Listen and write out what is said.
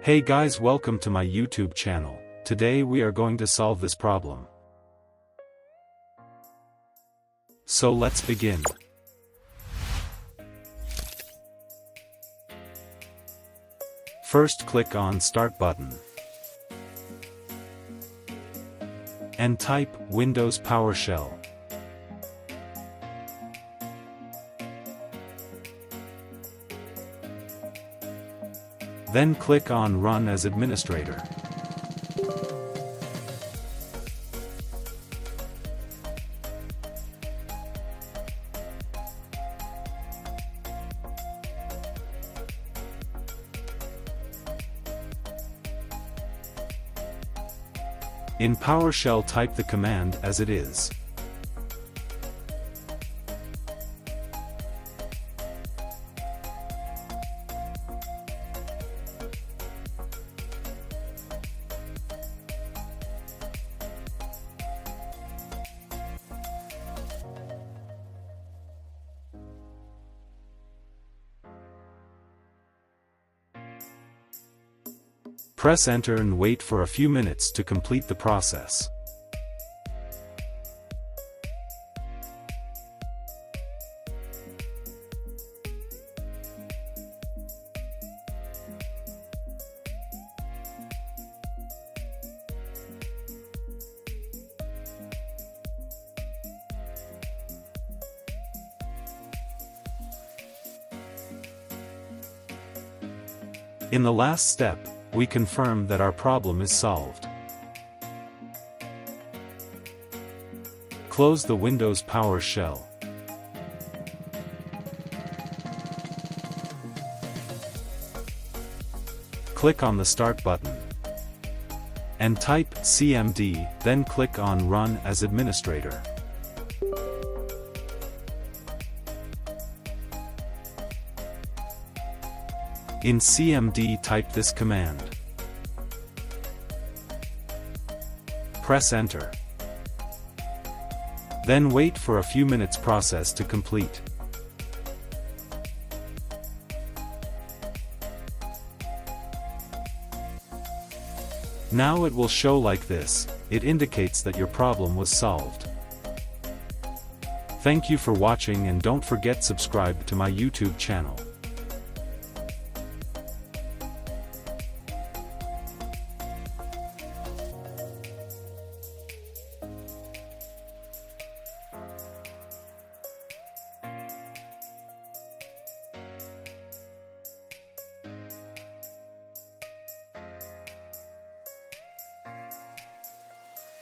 Hey guys, welcome to my YouTube channel. Today we are going to solve this problem. So let's begin. First click on Start button. And type Windows PowerShell. Then click on Run as Administrator. In PowerShell, type the command as it is. Press Enter and wait for a few minutes to complete the process. In the last step, we confirm that our problem is solved. Close the Windows PowerShell. Click on the Start button. And type CMD, then click on Run as Administrator. In CMD, type this command. Press Enter. Then wait for a few minutes process to complete. Now it will show like this. It indicates that your problem was solved. Thank you for watching, and don't forget subscribe to my YouTube channel.